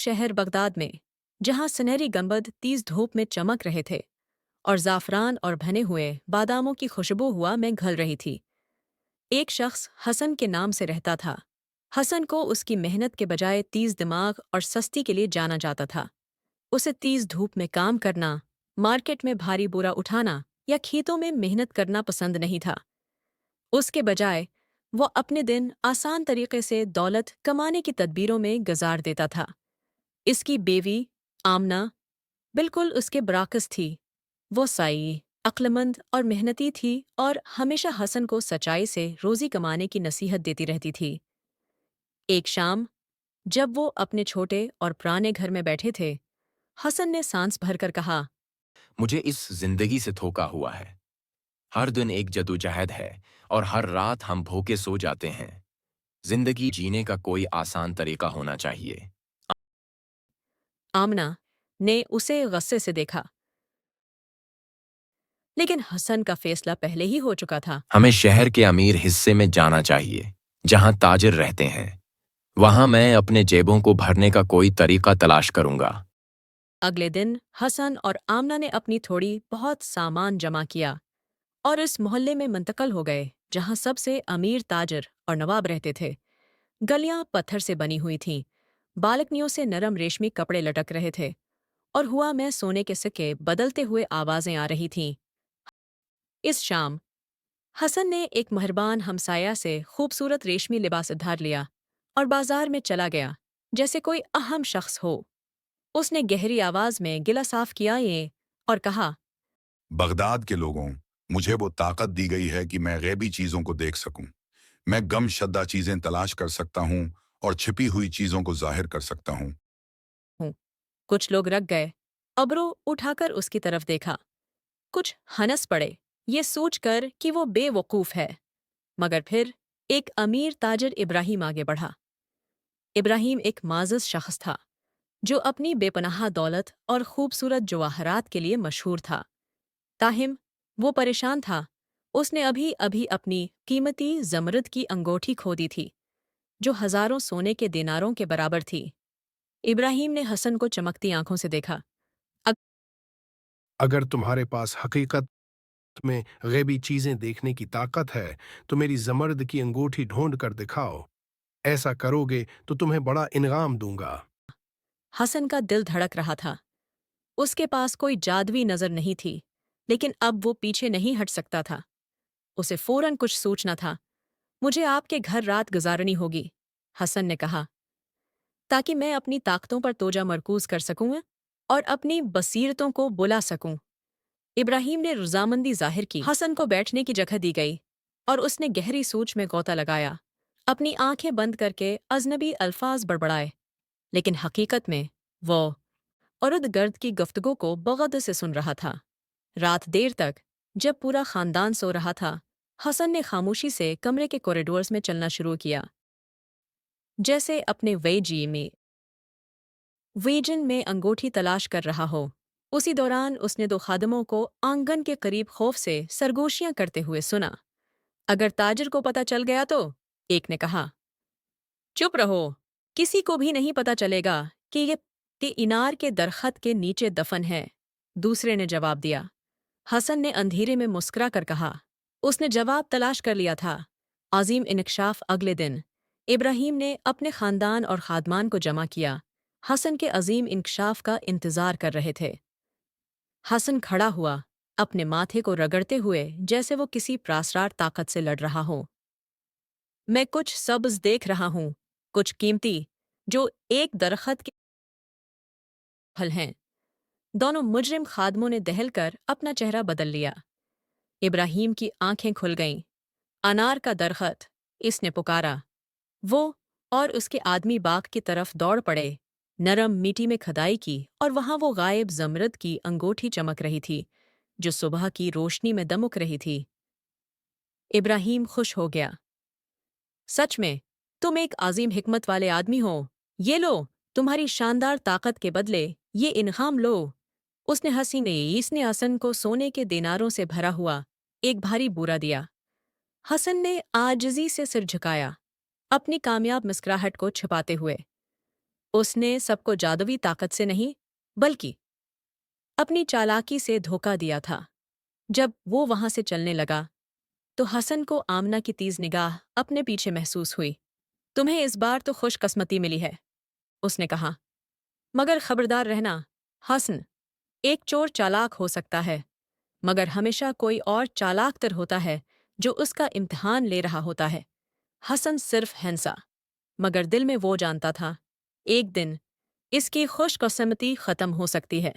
शहर बगदाद में, जहां सुनहरी गंबद तेज धूप में चमक रहे थे और ज़ाफ़रान और भने हुए बादामों की खुशबू हुआ में घल रही थी। एक शख्स हसन के नाम से रहता था। हसन को उसकी मेहनत के बजाय तेज दिमाग और सस्ती के लिए जाना जाता था। उसे तेज धूप में काम करना, मार्केट में भारी बोरा उठाना या खेतों में मेहनत करना पसंद नहीं था। उसके बजाय वो अपने दिन आसान तरीके से दौलत कमाने की तदबीरों में गुजार देता था। इसकी बेवी आमना बिल्कुल उसके बराकस थी। वो साई, अक्लमंद और मेहनती थी और हमेशा हसन को सच्चाई से रोजी कमाने की नसीहत देती रहती थी। एक शाम जब वो अपने छोटे और पुराने घर में बैठे थे, हसन ने सांस भरकर कहा, मुझे इस जिंदगी से धोखा हुआ है। हर दिन एक जदोजहद है और हर रात हम भूखे सो जाते हैं। जिंदगी जीने का कोई आसान तरीका होना चाहिए। आमना ने उसे गुस्से से देखा, लेकिन हसन का फैसला पहले ही हो चुका था। हमें शहर के अमीर हिस्से में जाना चाहिए, जहां ताजिर रहते हैं। वहां मैं अपने जेबों को भरने का कोई तरीका तलाश करूंगा। अगले दिन हसन और आमना ने अपनी थोड़ी बहुत सामान जमा किया और इस मोहल्ले में मुंतकिल हो गए जहां सबसे अमीर ताजिर और नवाब रहते थे। गलियां पत्थर से बनी हुई थीं, बालकनियों से नरम रेशमी कपड़े लटक रहे थे और हुआ में सोने के सिक्के बदलते हुए आवाजें आ रही थीं। इस शाम हसन ने एक मेहरबान हमसाया से खूबसूरत रेशमी लिबास उधार लिया और बाजार में चला गया जैसे कोई अहम शख्स हो। उसने गहरी आवाज में गिला साफ किया ये और कहा, बगदाद के लोगों, मुझे वो ताकत दी गई है कि मैं गैबी चीजों को देख सकूं। मैं गमशदा चीजें तलाश कर सकता हूं और छिपी हुई चीजों को जाहिर कर सकता हूं। हूँ। कुछ लोग रख गए, अबरो उठाकर उसकी तरफ देखा। कुछ हनस पड़े, ये सोचकर कि वो बेवकूफ है। मगर फिर एक अमीर ताजिर इब्राहिम आगे बढ़ा। इब्राहिम एक माज़िज़ शख्स था जो अपनी बेपनाह दौलत और खूबसूरत जवाहरात के लिए मशहूर था। ताहिम वो परेशान था। उसने अभी अभी अपनी कीमती ज़मरद की अंगूठी खो दी थी, जो हज़ारों सोने के दिनारों के बराबर थी। इब्राहिम ने हसन को चमकती आंखों से देखा। अगर तुम्हारे पास हकीकत में गैबी चीजें देखने की ताकत है तो मेरी जमर्द की अंगूठी ढूंढ कर दिखाओ। ऐसा करोगे तो तुम्हें बड़ा इनाम दूंगा। हसन का दिल धड़क रहा था। उसके पास कोई जादुई नज़र नहीं थी, लेकिन अब वो पीछे नहीं हट सकता था। उसे फ़ौरन कुछ सोचना था। मुझे आपके घर रात गुजारनी होगी, हसन ने कहा, ताकि मैं अपनी ताकतों पर तोजा मरकूज कर सकूं और अपनी बसीरतों को बुला सकूं। इब्राहिम ने रजामंदी जाहिर की। हसन को बैठने की जगह दी गई और उसने गहरी सोच में गोता लगाया। अपनी आंखें बंद करके अजनबी अल्फाज बड़बड़ाए, लेकिन हकीकत में वो औरत गर्द की गुफ्तगू को बगद से सुन रहा था। रात देर तक, जब पूरा खानदान सो रहा था, हसन ने खामोशी से कमरे के कॉरिडोर्स में चलना शुरू किया, जैसे अपने वेजन में अंगूठी तलाश कर रहा हो। उसी दौरान उसने दो खादमों को आंगन के करीब खौफ से सरगोशियां करते हुए सुना। अगर ताजिर को पता चल गया तो, एक ने कहा, चुप रहो, किसी को भी नहीं पता चलेगा कि ये इनार के दरख्त के नीचे दफन है। दूसरे ने जवाब दिया। हसन ने अंधेरे में मुस्कुरा कर कहा, उसने जवाब तलाश कर लिया था। अजीम इनकशाफ अगले दिन इब्राहिम ने अपने खानदान और खादमान को जमा किया। हसन के अजीम इंकशाफ का इंतजार कर रहे थे। हसन खड़ा हुआ, अपने माथे को रगड़ते हुए जैसे वो किसी प्रासरार ताकत से लड़ रहा हो। मैं कुछ सब्ज देख रहा हूँ, कुछ कीमती, जो एक दरख्त के फल हैं। दोनों मुजरिम खादमों ने दहल कर अपना चेहरा बदल लिया। इब्राहिम की आंखें खुल गईं। अनार का दरख्त, इसने पुकारा। वो और उसके आदमी बाग की तरफ दौड़ पड़े। नरम मिट्टी में खदाई की और वहां वो गायब जमरद की अंगूठी चमक रही थी, जो सुबह की रोशनी में दमुक रही थी। इब्राहिम खुश हो गया। सच में, तुम एक अजीम हिकमत वाले आदमी हो। ये लो, तुम्हारी शानदार ताकत के बदले ये इनाम लो। उसने इसने हसन को सोने के दिनारों से भरा हुआ एक भारी बोरा दिया। हसन ने आजिज़ी से सिर झुकाया, अपनी कामयाब मुस्कुराहट को छिपाते हुए। اس نے سب کو جادوی طاقت سے نہیں بلکہ اپنی چالاکی سے دھوکہ دیا تھا۔ جب وہ وہاں سے چلنے لگا تو حسن کو آمنہ کی تیز نگاہ اپنے پیچھے محسوس ہوئی۔ تمہیں اس بار تو خوش قسمتی ملی ہے، اس نے کہا، مگر خبردار رہنا حسن، ایک چور چالاک ہو سکتا ہے مگر ہمیشہ کوئی اور چالاک تر ہوتا ہے جو اس کا امتحان لے رہا ہوتا ہے۔ حسن صرف ہنسا مگر دل میں وہ جانتا تھا ایک دن اس کی خوش قسمتی ختم ہو سکتی ہے۔